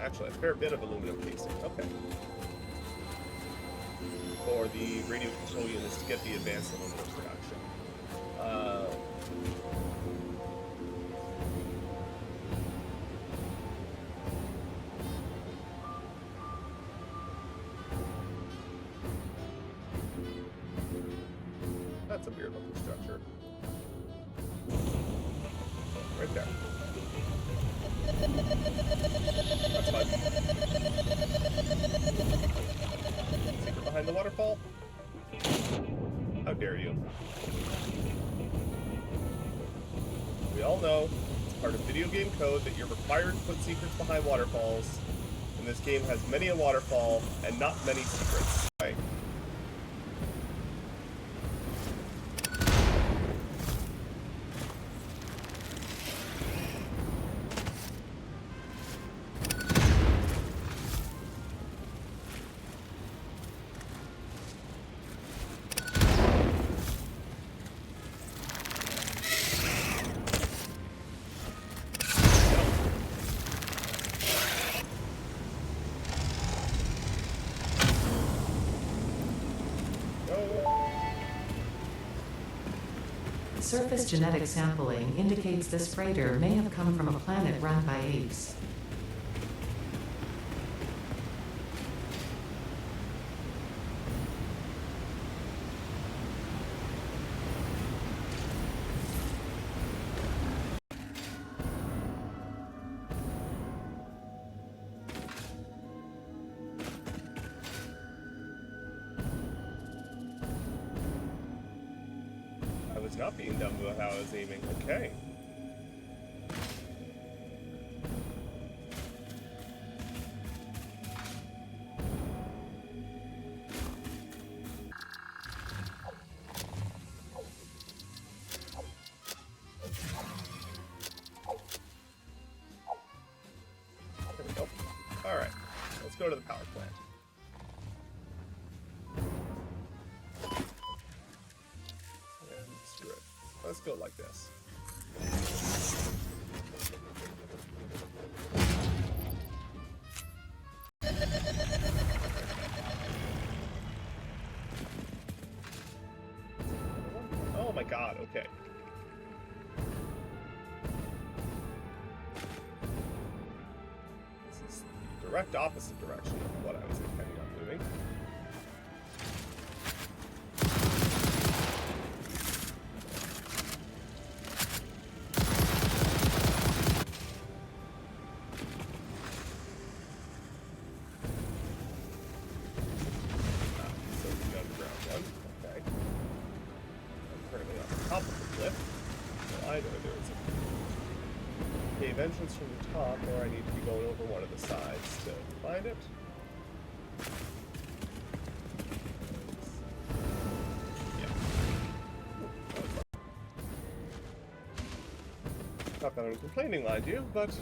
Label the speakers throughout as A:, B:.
A: Actually, a fair bit of aluminum casing. Okay. For the radio control units to get the advanced aluminum production. That's a weird looking structure. Oh, right there. That's fine. Secret behind the waterfall? How dare you? We all know it's part of video game code that you're required to put secrets behind waterfalls, and this game has many a waterfall and not many secrets. Right.
B: Surface genetic sampling indicates this freighter may have come from a planet run by apes.
A: Not being dumb about how I was aiming. Okay. There we go. Alright. Let's go to the power plant. Let's go like this. Oh my god, okay. This is the direct opposite direction of what I was intending on doing. Entrance from the top, or I need to be going over one of the sides to find it. Yeah. Not that I'm complaining, mind you, but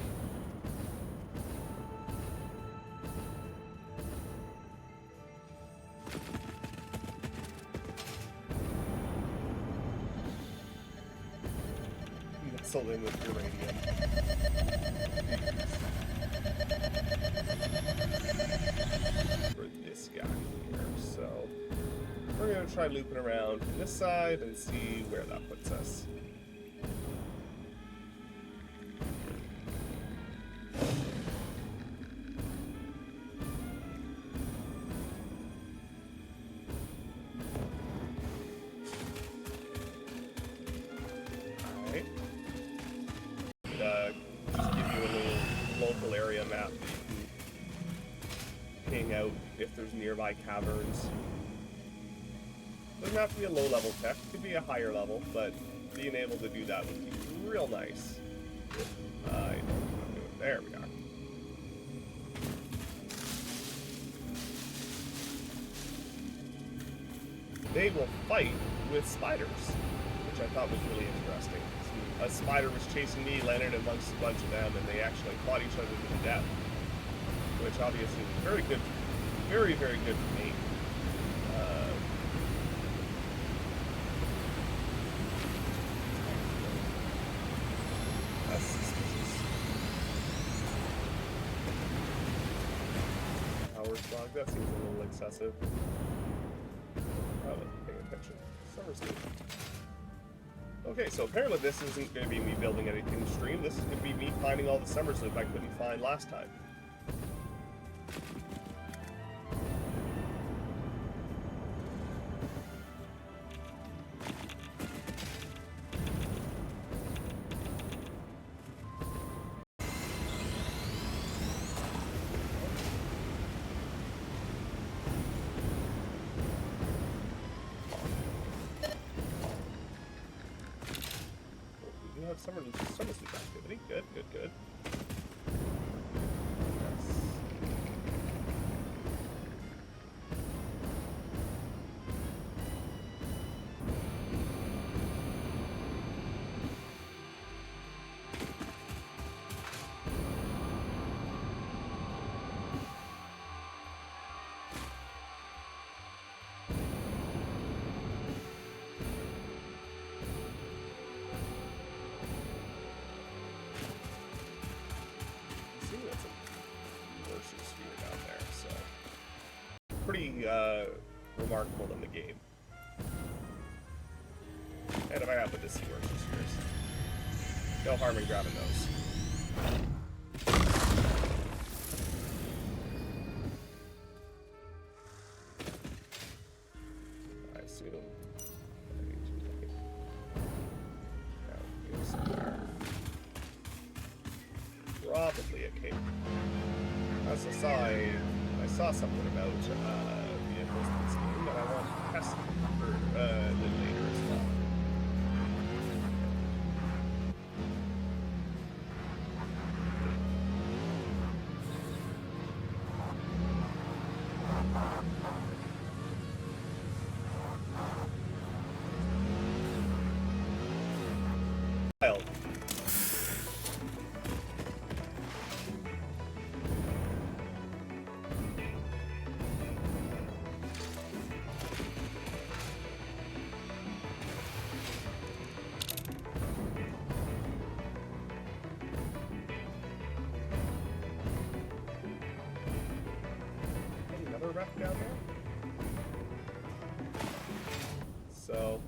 A: nestled in with uranium. For this guy here, so we're going to try looping around this side and see where that puts us. Alright. Just give you a little local area map that you can hang out if there's nearby caverns. Doesn't have to be a low-level tech, it could be a higher level, but being able to do that would be real nice. I know what I'm doing. There we are. They will fight with spiders, which I thought was really interesting. A spider was chasing me, landed amongst a bunch of them, and they actually fought each other to the death, which obviously was very good, very, very good for me. That's suspicious. slug. That seems a little excessive. I wasn't paying attention. Summer sleep. Okay, so apparently this isn't going to be me building anything stream. This is going to be me finding all the summer sleep I couldn't find last time. Summer sleep activity. Good, good, good. Yes. Pretty remarkable in the game. And if I happen to see Worship Spheres, no harm in grabbing those. I assume I need to look down here somewhere. Probably a cave. As a side, I saw something about vehicles in this game that I want to test for a little later as well. Wild. Wrap down there. So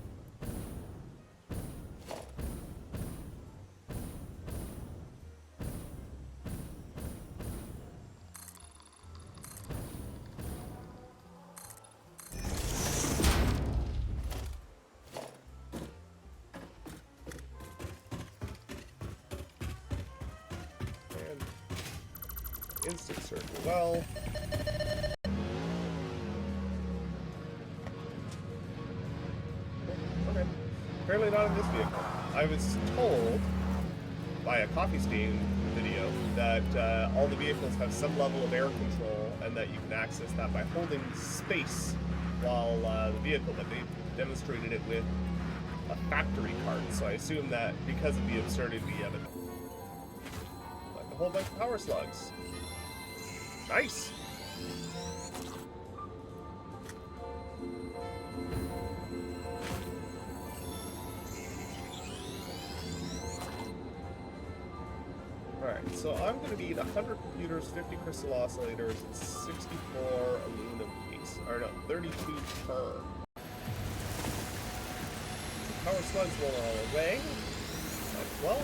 A: and instant circle well. Apparently not in this vehicle. I was told by a Coffee Stain video that all the vehicles have some level of air control and that you can access that by holding space while the vehicle, but they demonstrated it with a factory cart. So I assume that because of the absurdity of it, like a whole bunch of power slugs. Nice! Alright, so I'm going to need 100 computers, 50 crystal oscillators, and 64 aluminum piece. Or no, 32 per. Power slugs roll all away. Like, well.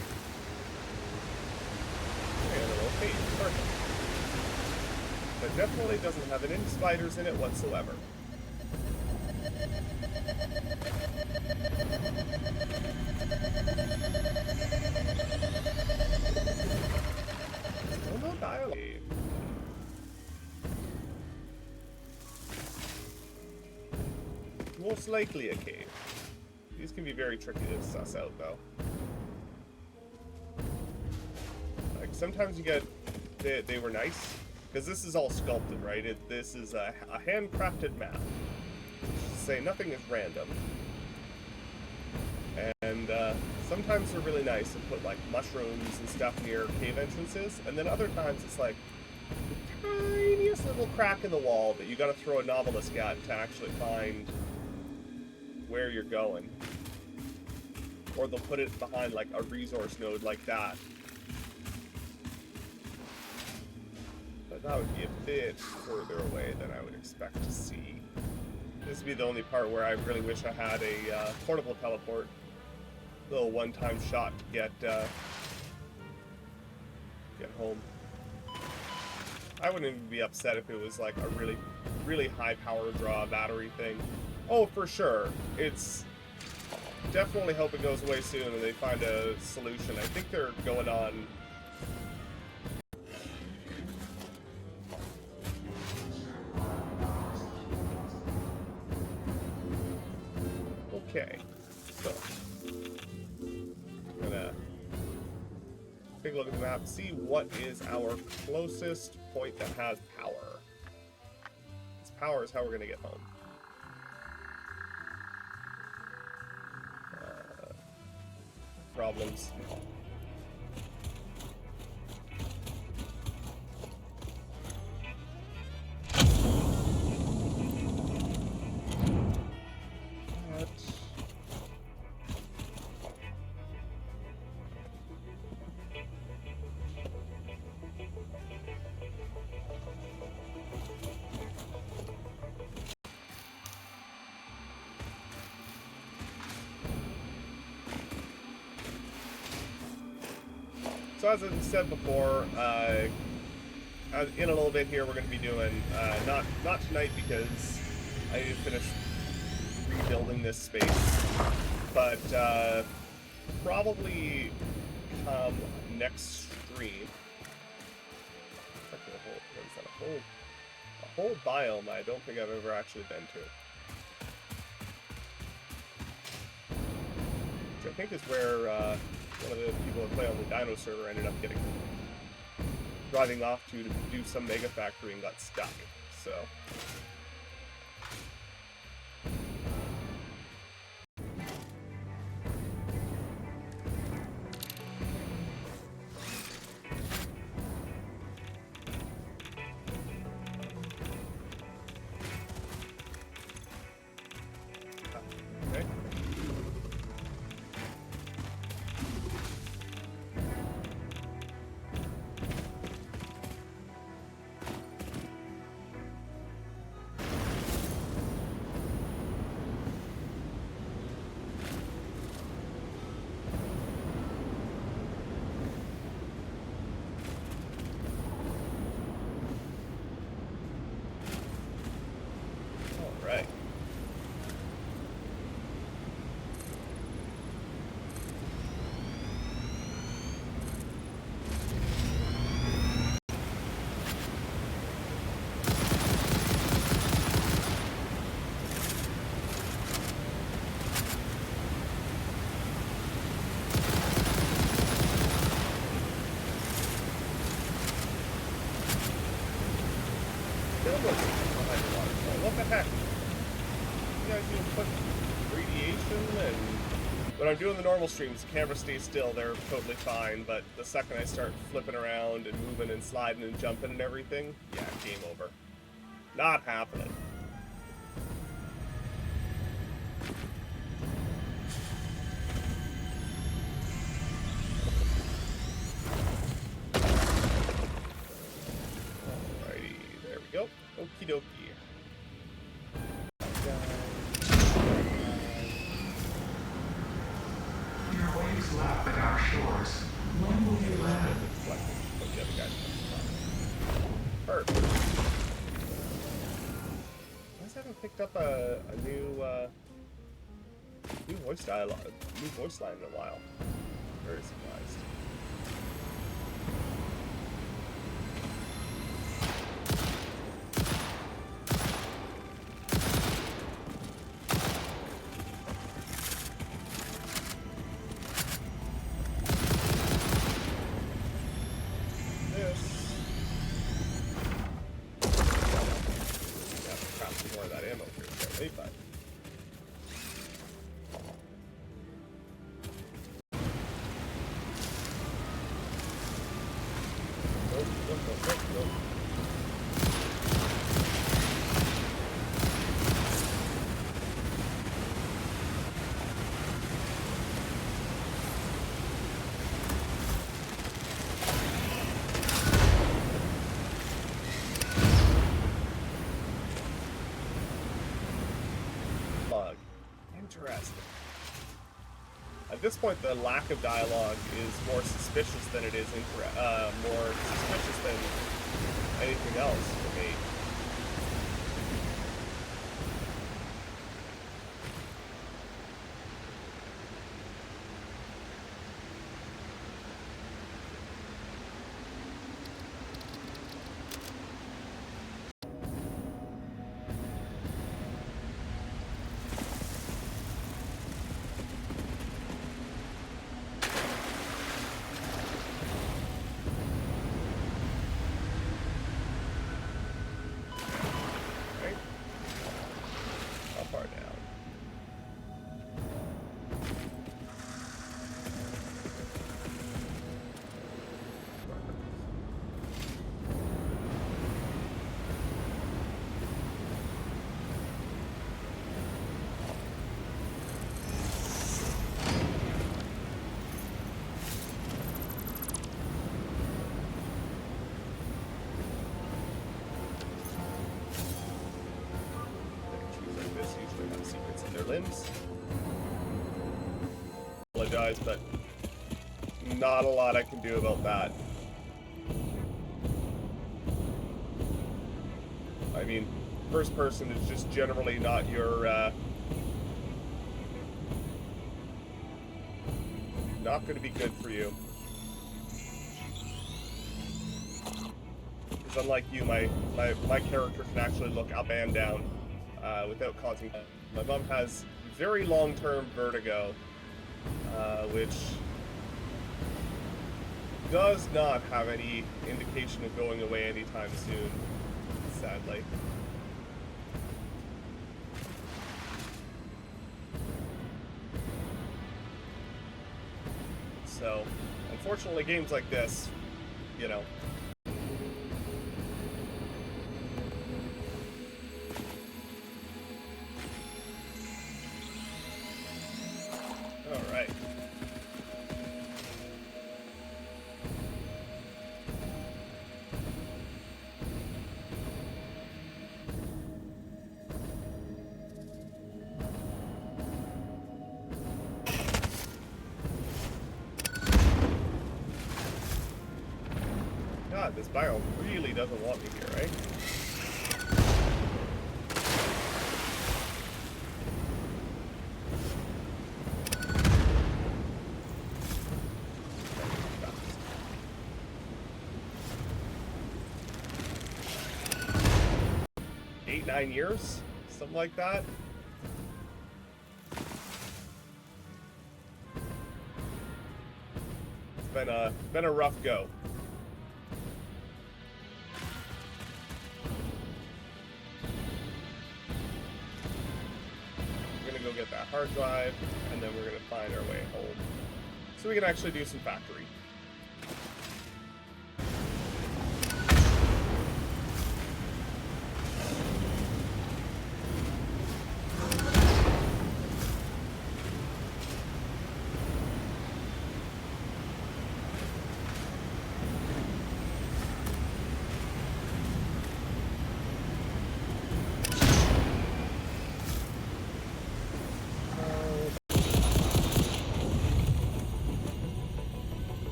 A: And it'll rotate. Perfect. But definitely doesn't have any spiders in it whatsoever. No dialogue. Most likely a cave. These can be very tricky to suss out, though. Like, sometimes you get... They were nice. Because this is all sculpted, right? This is a handcrafted map. Say nothing is random. And sometimes they're really nice and put like mushrooms and stuff near cave entrances, and then other times it's like the tiniest little crack in the wall that you got to throw a novelist at to actually find where you're going. Or they'll put it behind like a resource node like that. But That would be a bit further away than I would expect to see. This would be the only part where I really wish I had a portable teleport. Little one-time shot to get home. I wouldn't even be upset if it was like a really, really high power draw battery thing. Oh, for sure. It's definitely hope it goes away soon and they find a solution. I think they're going on. Okay, so I'm gonna take a look at the map, see what is our closest point that has power. This power is how we're gonna get home. Problems. So as I said before, in a little bit here we're going to be doing, not tonight because I need to finish rebuilding this space, but probably come next stream. A whole biome I don't think I've ever actually been to. Which I think is where one of the people that play on the Dino server ended up driving off to do some mega factory and got stuck. So. Okay. Right. What the heck? You guys even put radiation and... When I'm doing the normal streams, the camera stays still, they're totally fine, but the second I start flipping around and moving and sliding and jumping and everything, yeah, game over. Not happening. Alrighty, there we go. Okie dokie.
C: Your waves lap at our shores. When will you land?
A: Perfect. I haven't picked up a new voice dialogue, new voice line in a while. Very surprised. At this point, the lack of dialogue is more suspicious than it is more suspicious than anything else for me. Limbs. Apologize, but not a lot I can do about that. I mean, first person is just generally not your not going to be good for you. Because unlike you, my character can actually look up and down without causing. My mom has very long-term vertigo, which does not have any indication of going away anytime soon, sadly. So, unfortunately, games like this, you know, this biome really doesn't want me here, right? Eight, 9 years? Something like that? It's been a rough go. Get that hard drive, and then we're going to find our way home so we can actually do some factory.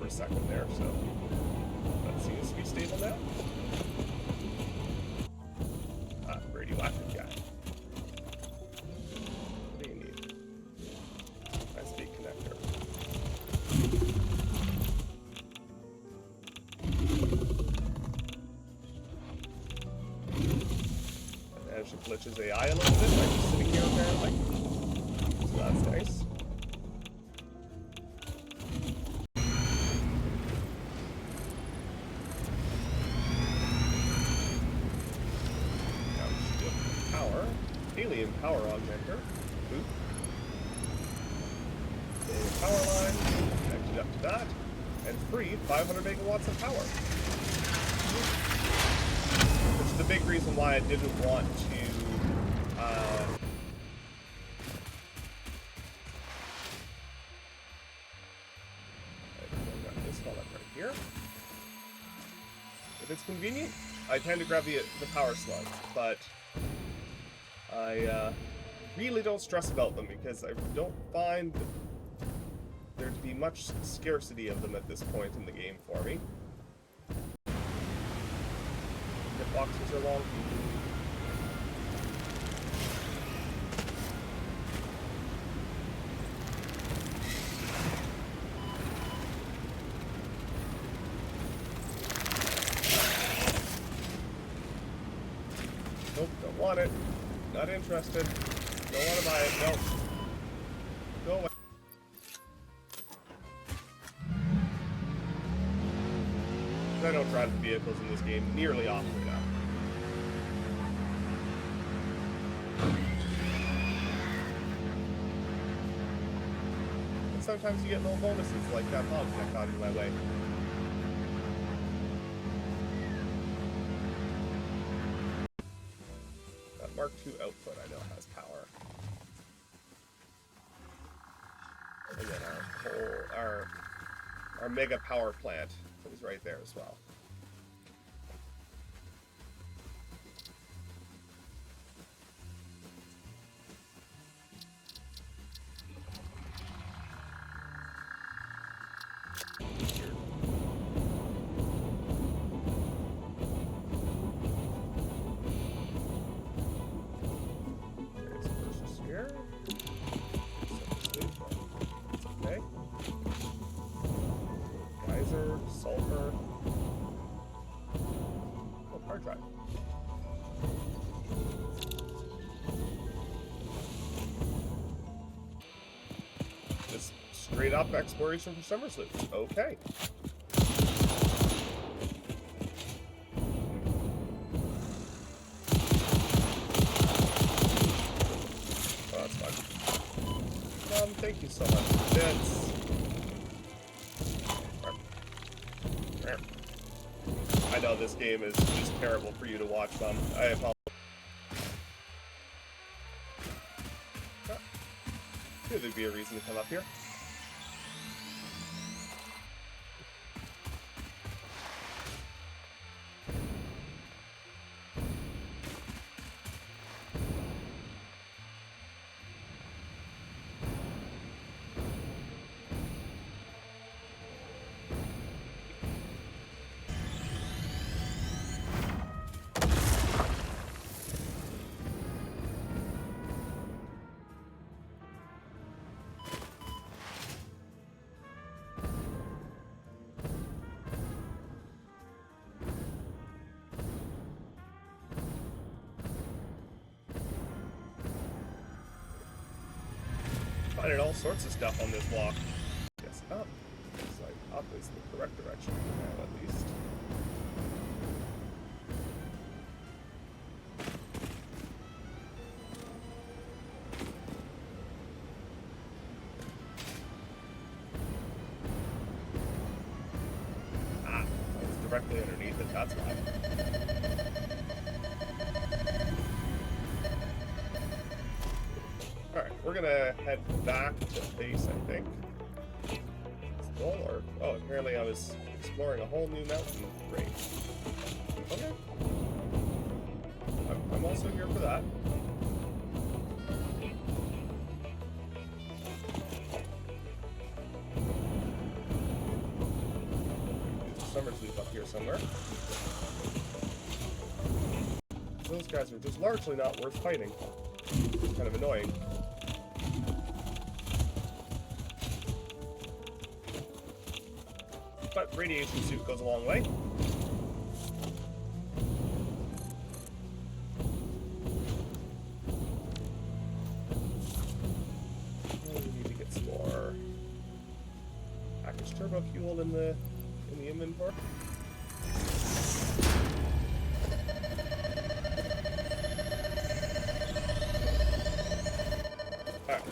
A: Second there, so that seems to be stable now. Radioactive guy. What do you need? SD connector. I managed to glitch his AI a little bit by just sitting here apparently. So that's nice. Alien power augmenter. Oop. Alien power line. Connected up to that. And free 500 megawatts of power. Which is the big reason why I didn't want to if it's convenient, I tend to grab the power slug, but I really don't stress about them because I don't find there to be much scarcity of them at this point in the game for me. The boxes are long. Nope, don't want it. Not interested. Don't want to buy it. Nope. Go away. I don't drive the vehicles in this game nearly often enough. And sometimes you get little bonuses like that bomb that got in my way. That Mark II output I know has power. And then our mega power plant is right there as well. There's versus here. Okay. Geyser, sulfur. Oh, hard drive. Just straight up exploration for summer sleuths. Okay. Oh, that's fine. Thank you so much. That's... I know this game is just terrible for you to watch, Mom. I apologize. Knew there'd be a reason to come up here. Finding all sorts of stuff on this walk. Yes, up. Looks like up is the correct direction for now, at least. Ah, I was directly underneath it, that's why. Alright, we're gonna head back to base, I think. Still, or... oh, apparently I was exploring a whole new mountain range. Okay. I'm also here for that. There's a summer sleep up here somewhere. Those guys are just largely not worth fighting. It's kind of annoying. But radiation suit goes a long way. We need to get some more package turbo fuel in the inventory. Alright.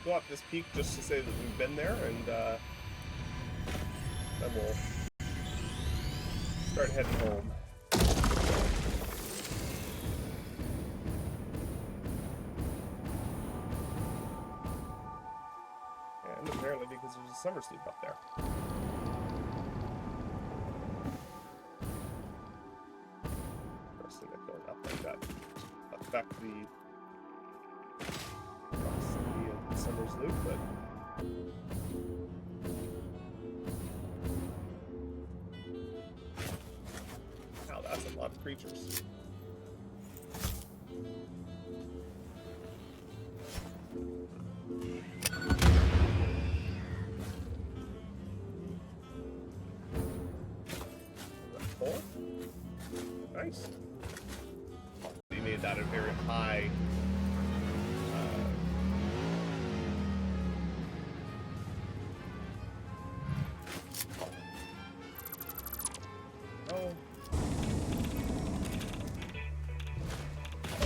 A: Go up this peak just to say that we've been there, and then we'll start heading home. because there's a summer sloop up there. First thing that going up like that affect the proximity of the summer sloop, but wow, that's a lot of creatures. Nice. He made that a very high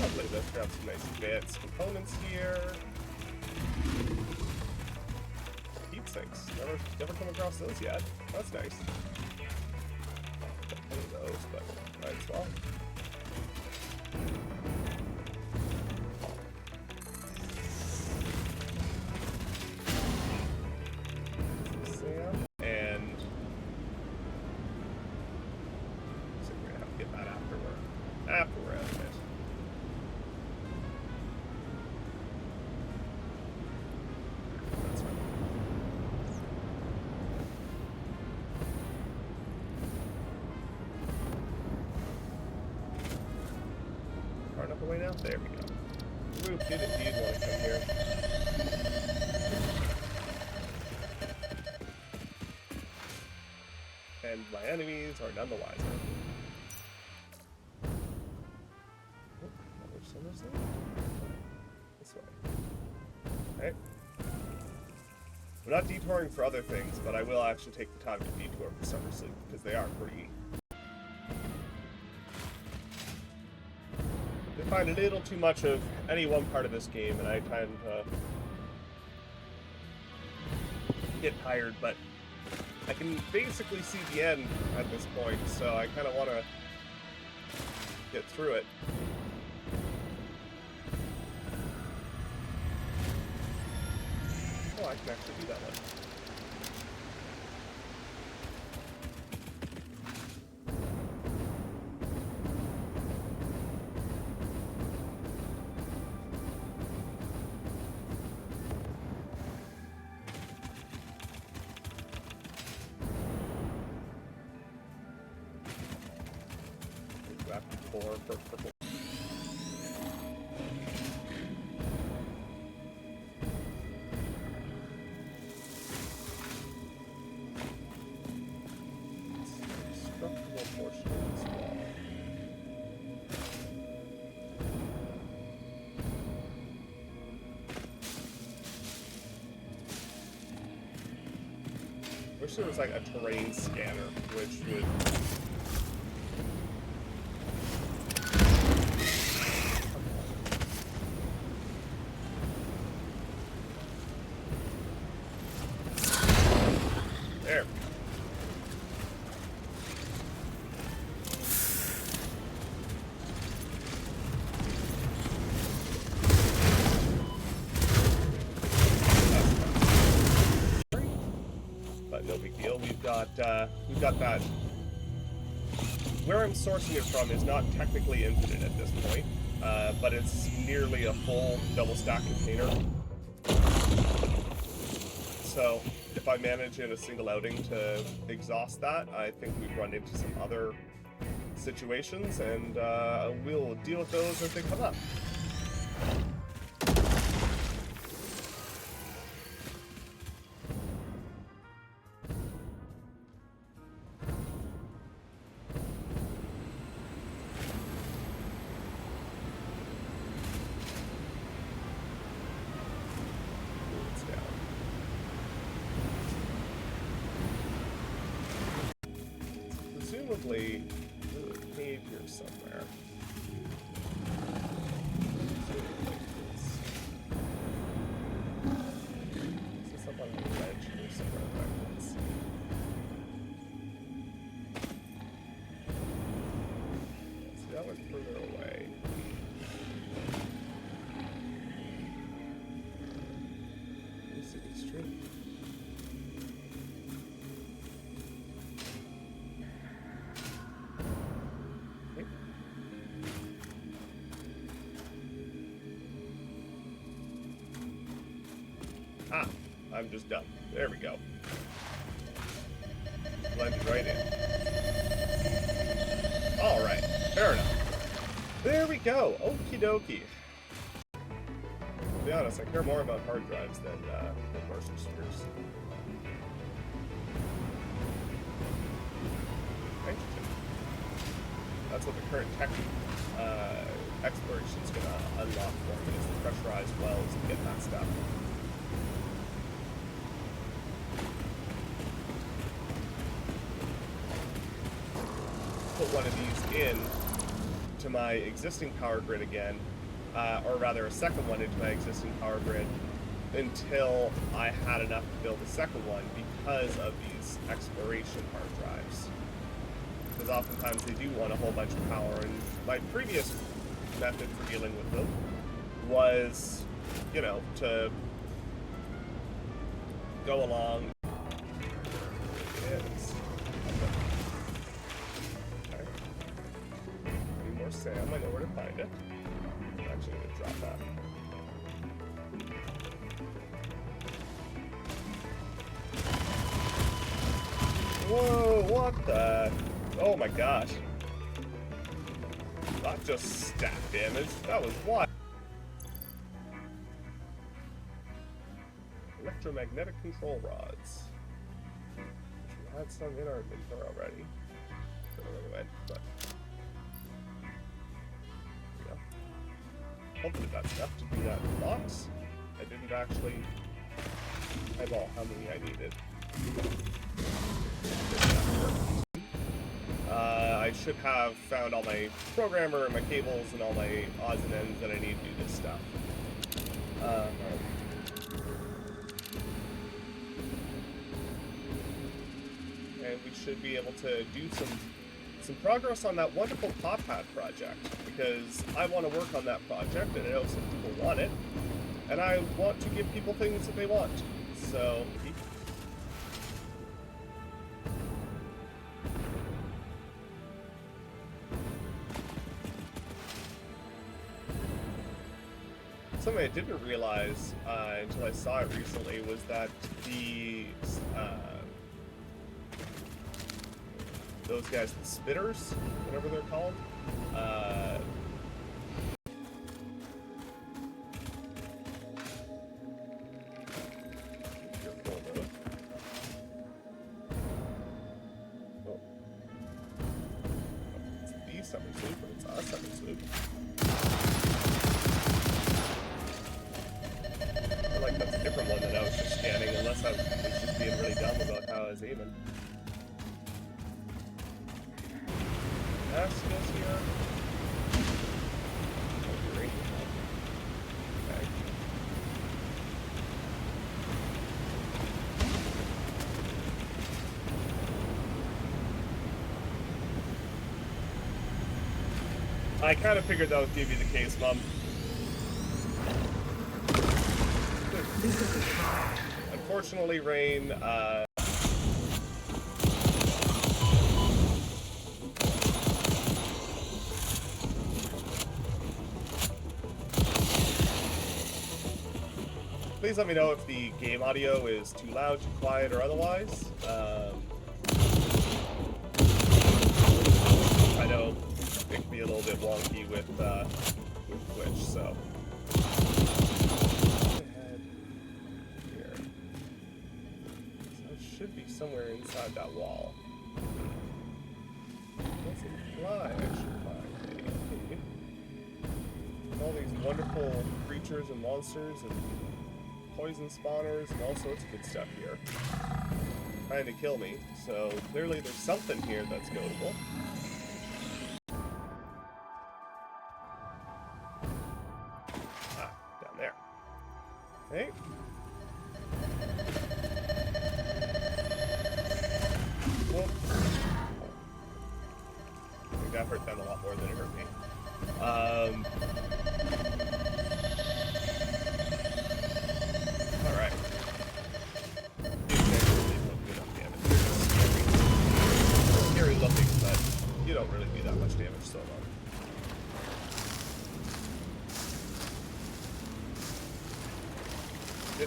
A: lovely. Let's grab some nice advanced components here. Heat sinks. Never come across those yet. That's nice. One of those, but might as well. Sam, and so we're gonna have to get that after we're out of it. That's fine. Far enough away now? There we go. Ooh, did indeed want to come here. And my enemies are none the wiser. Oh, another summer sloop? This way. Okay. I'm not detouring for other things, but I will actually take the time to detour for summer sloop, because they are pretty... I find a little too much of any one part of this game, and I tend to get tired, but I can basically see the end at this point, so I kind of want to get through it. Oh, I can actually do that one. For purple. Structural portion of this wall. Wish there was like a terrain scanner, which would there. But no big deal. We've got that. Where I'm sourcing it from is not technically infinite at this point, but it's nearly a full double stack container. So if I manage in a single outing to exhaust that, I think we've run into some other situations, and we'll deal with those as they come up. Presumably, there's a cave here somewhere. Is this up on a ledge here somewhere that I can see? See, that one's further away. City Street. Ah, I'm just dumb. There we go. Blended right in. Alright, fair enough. There we go. Okie dokie. To be honest, I care more about hard drives than Marshall spheres. Nitrogen. That's what the current tech exploration is going to unlock for me, is the pressurized wells to get that stuff. Put one of these in to my existing power grid again, or rather a second one into my existing power grid, until I had enough to build a second one because of these exploration hard drives. Because oftentimes they do want a whole bunch of power, and my previous method for dealing with them was, you know, to go along. Sam, I know where to find it. I'm actually going to drop that. Whoa, what the? Oh my gosh. Not just stat damage, that was what? Electromagnetic control rods. Which we had some in our inventory already. Don't know where they went, but... hopefully that's enough to do that in the box. I didn't actually eyeball how many I needed. I should have found all my programmer and my cables and all my odds and ends that I need to do this stuff. And we should be able to do some progress on that wonderful Top Hat project, because I want to work on that project, and I know some people want it, and I want to give people things that they want. So, something I didn't realize until I saw it recently was that the those guys, the spitters, whatever they're called, it's the summer sloop, but it's our summer sloop. I feel like that's a different one that I was just scanning, unless I was just being really dumb about how I was aiming. That's this here. Oh, great. Okay. I kind of figured that would be the case, Mom. Unfortunately, Rain, please let me know if the game audio is too loud, too quiet, or otherwise. I know it can be a little bit wonky with Twitch, so. Ahead here. So it should be somewhere inside that wall. Doesn't fly, I should find. Okay. All these wonderful creatures and monsters and poison spawners and all sorts of good stuff here. Trying to kill me, so clearly there's something here that's notable. Ah, down there. Okay. Whoop. I think that hurt them a lot more than it hurt me. Alright. Scary looking, but you don't really do that much damage so long.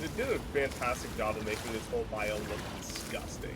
A: It did a fantastic job of making this whole biome look disgusting.